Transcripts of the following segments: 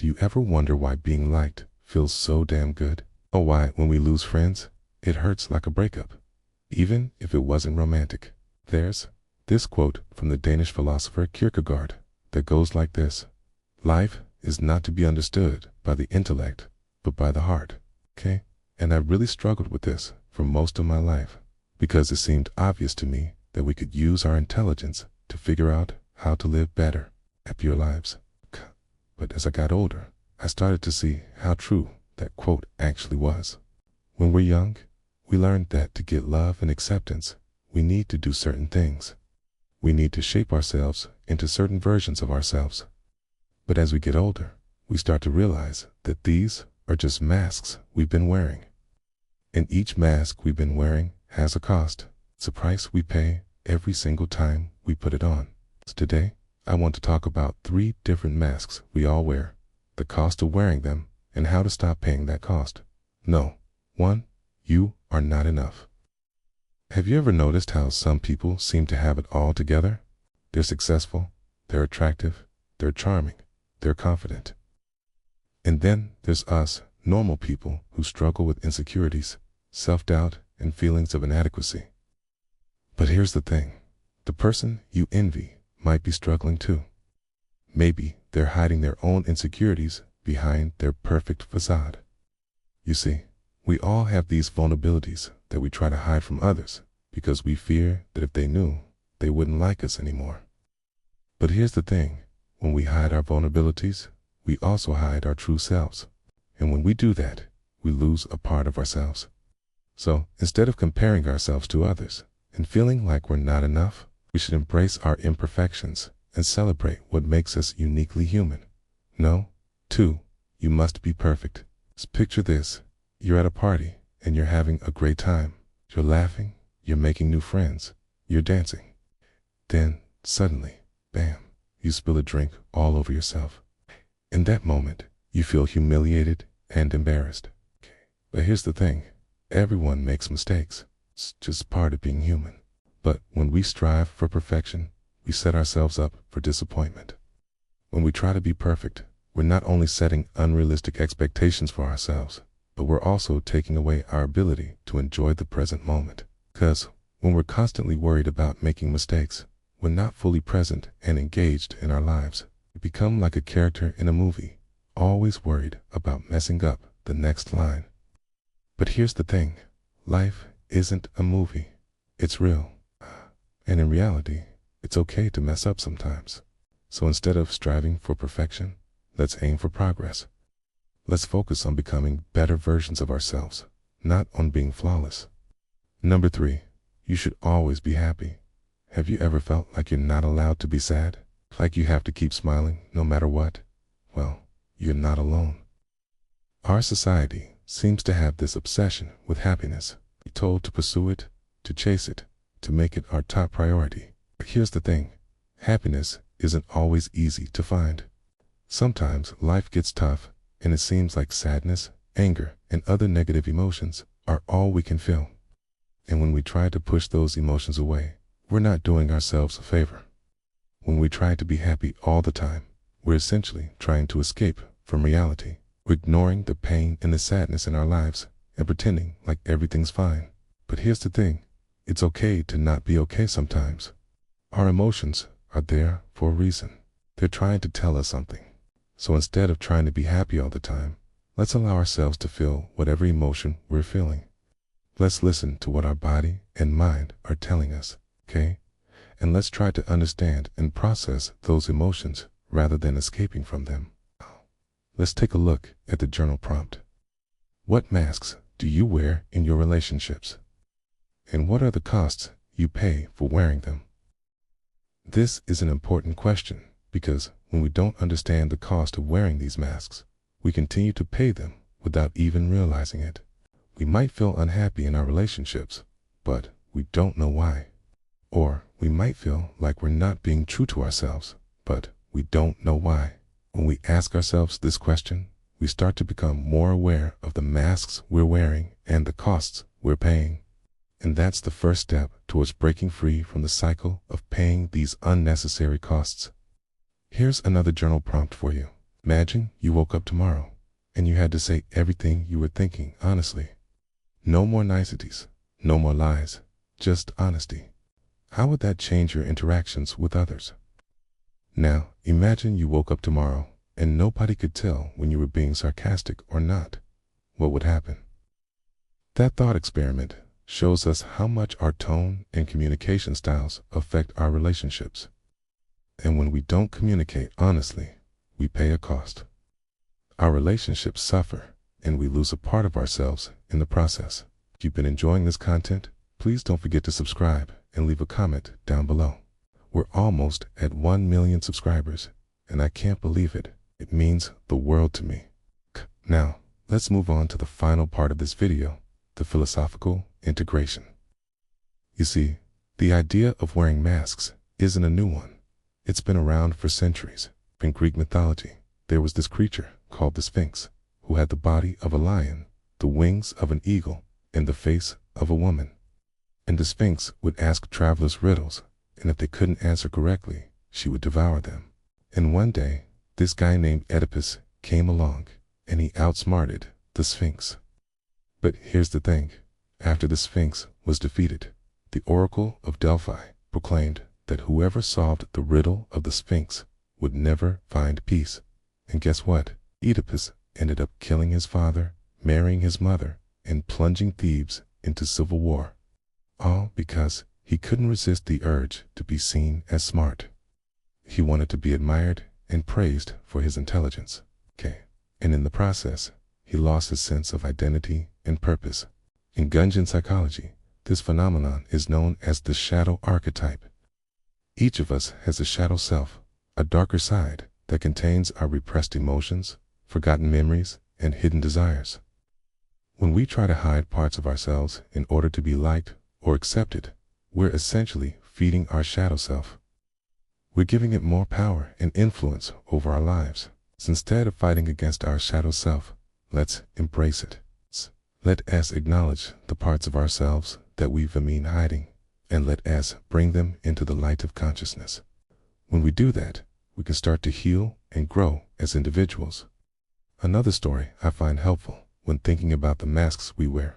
Do you ever wonder why being liked feels so damn good? Or why, when we lose friends, it hurts like a breakup, even if it wasn't romantic? There's this quote from the Danish philosopher Kierkegaard that goes like this: "Life is not to be understood by the intellect, but by the heart." Okay? And I really struggled with this for most of my life, because it seemed obvious to me that we could use our intelligence to figure out how to live better, happier lives. But as I got older, I started to see how true that quote actually was. When we're young, we learned that to get love and acceptance, we need to do certain things. We need to shape ourselves into certain versions of ourselves. But as we get older, we start to realize that these are just masks we've been wearing. And each mask we've been wearing has a cost. It's a price we pay every single time we put it on. So today, I want to talk about 3 different masks we all wear, the cost of wearing them, and how to stop paying that cost. No. 1. You are not enough. Have you ever noticed how some people seem to have it all together? They're successful, they're attractive, they're charming, they're confident. And then there's us, normal people, who struggle with insecurities, self-doubt, and feelings of inadequacy. But here's the thing. The person you envy might be struggling too. Maybe they're hiding their own insecurities behind their perfect facade. You see, we all have these vulnerabilities that we try to hide from others because we fear that if they knew, they wouldn't like us anymore. But here's the thing. When we hide our vulnerabilities, we also hide our true selves. And when we do that, we lose a part of ourselves. So instead of comparing ourselves to others and feeling like we're not enough, we should embrace our imperfections and celebrate what makes us uniquely human. No. 2. You must be perfect. Just picture this. You're at a party and you're having a great time. You're laughing, you're making new friends, you're dancing. Then, suddenly, bam, you spill a drink all over yourself. In that moment, you feel humiliated and embarrassed. But here's the thing. Everyone makes mistakes. It's just part of being human. But when we strive for perfection, we set ourselves up for disappointment. When we try to be perfect, we're not only setting unrealistic expectations for ourselves, but we're also taking away our ability to enjoy the present moment. Because when we're constantly worried about making mistakes, we're not fully present and engaged in our lives. We become like a character in a movie, always worried about messing up the next line. But here's the thing. Life isn't a movie. It's real. And in reality, it's okay to mess up sometimes. So instead of striving for perfection, let's aim for progress. Let's focus on becoming better versions of ourselves, not on being flawless. Number 3, you should always be happy. Have you ever felt like you're not allowed to be sad? Like you have to keep smiling no matter what? Well, you're not alone. Our society seems to have this obsession with happiness. We're told to pursue it, to chase it, to make it our top priority. But here's the thing. Happiness isn't always easy to find. Sometimes life gets tough, and it seems like sadness, anger, and other negative emotions are all we can feel. And when we try to push those emotions away, we're not doing ourselves a favor. When we try to be happy all the time, we're essentially trying to escape from reality. We're ignoring the pain and the sadness in our lives and pretending like everything's fine. But here's the thing. It's okay to not be okay sometimes. Our emotions are there for a reason. They're trying to tell us something. So instead of trying to be happy all the time, let's allow ourselves to feel whatever emotion we're feeling. Let's listen to what our body and mind are telling us, okay? And let's try to understand and process those emotions rather than escaping from them. Let's take a look at the journal prompt. What masks do you wear in your relationships? And what are the costs you pay for wearing them? This is an important question because when we don't understand the cost of wearing these masks, we continue to pay them without even realizing it. We might feel unhappy in our relationships, but we don't know why. Or we might feel like we're not being true to ourselves, but we don't know why. When we ask ourselves this question, we start to become more aware of the masks we're wearing and the costs we're paying. And that's the first step towards breaking free from the cycle of paying these unnecessary costs. Here's another journal prompt for you. Imagine you woke up tomorrow and you had to say everything you were thinking honestly. No more niceties, no more lies, just honesty. How would that change your interactions with others? Now, imagine you woke up tomorrow and nobody could tell when you were being sarcastic or not. What would happen? That thought experiment shows us how much our tone and communication styles affect our relationships. And when we don't communicate honestly, we pay a cost. Our relationships suffer, and we lose a part of ourselves in the process. If you've been enjoying this content, please don't forget to subscribe and leave a comment down below. We're almost at 1 million subscribers, and I can't believe it. It means the world to me. Now, let's move on to the final part of this video, the philosophical integration. You see, the idea of wearing masks isn't a new one. It's been around for centuries. In Greek mythology, there was this creature called the Sphinx, who had the body of a lion, the wings of an eagle, and the face of a woman. And the Sphinx would ask travelers riddles, and if they couldn't answer correctly, she would devour them. And one day, this guy named Oedipus came along, and he outsmarted the Sphinx. But here's the thing. After the Sphinx was defeated, the Oracle of Delphi proclaimed that whoever solved the riddle of the Sphinx would never find peace. And guess what? Oedipus ended up killing his father, marrying his mother, and plunging Thebes into civil war. All because he couldn't resist the urge to be seen as smart. He wanted to be admired and praised for his intelligence. And in the process, he lost his sense of identity and purpose. In Jungian psychology, this phenomenon is known as the shadow archetype. Each of us has a shadow self, a darker side that contains our repressed emotions, forgotten memories, and hidden desires. When we try to hide parts of ourselves in order to be liked or accepted, we're essentially feeding our shadow self. We're giving it more power and influence over our lives. So instead of fighting against our shadow self, let's embrace it. Let us acknowledge the parts of ourselves that we've been hiding, and let us bring them into the light of consciousness. When we do that, we can start to heal and grow as individuals. Another story I find helpful when thinking about the masks we wear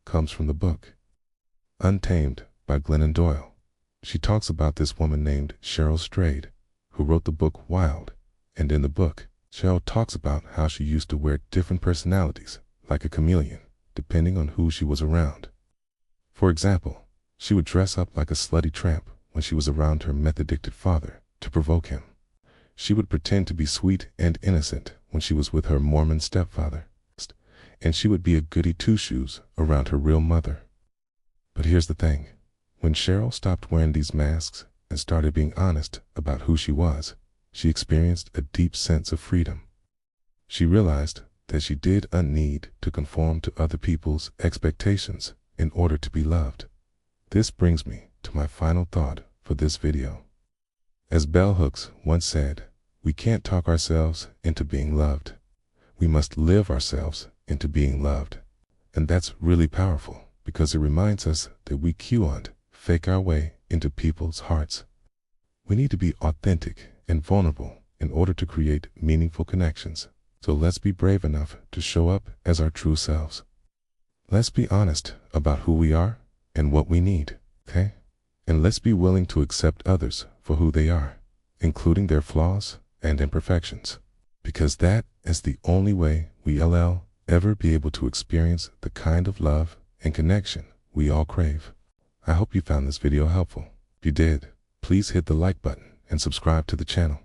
comes from the book Untamed by Glennon Doyle. She talks about this woman named Cheryl Strayed, who wrote the book Wild, and in the book, Cheryl talks about how she used to wear different personalities, like a chameleon, depending on who she was around. For example, she would dress up like a slutty tramp when she was around her meth-addicted father to provoke him. She would pretend to be sweet and innocent when she was with her Mormon stepfather, and she would be a goody two-shoes around her real mother. But here's the thing. When Cheryl stopped wearing these masks and started being honest about who she was, she experienced a deep sense of freedom. She realized that she didn't need to conform to other people's expectations in order to be loved. This brings me to my final thought for this video. As Bell Hooks once said, we can't talk ourselves into being loved. We must live ourselves into being loved. And that's really powerful because it reminds us that we can't fake our way into people's hearts. We need to be authentic and vulnerable in order to create meaningful connections. So let's be brave enough to show up as our true selves. Let's be honest about who we are and what we need, okay? And let's be willing to accept others for who they are, including their flaws and imperfections, because that is the only way we'll ever be able to experience the kind of love and connection we all crave. I hope you found this video helpful. If you did, please hit the like button and subscribe to the channel.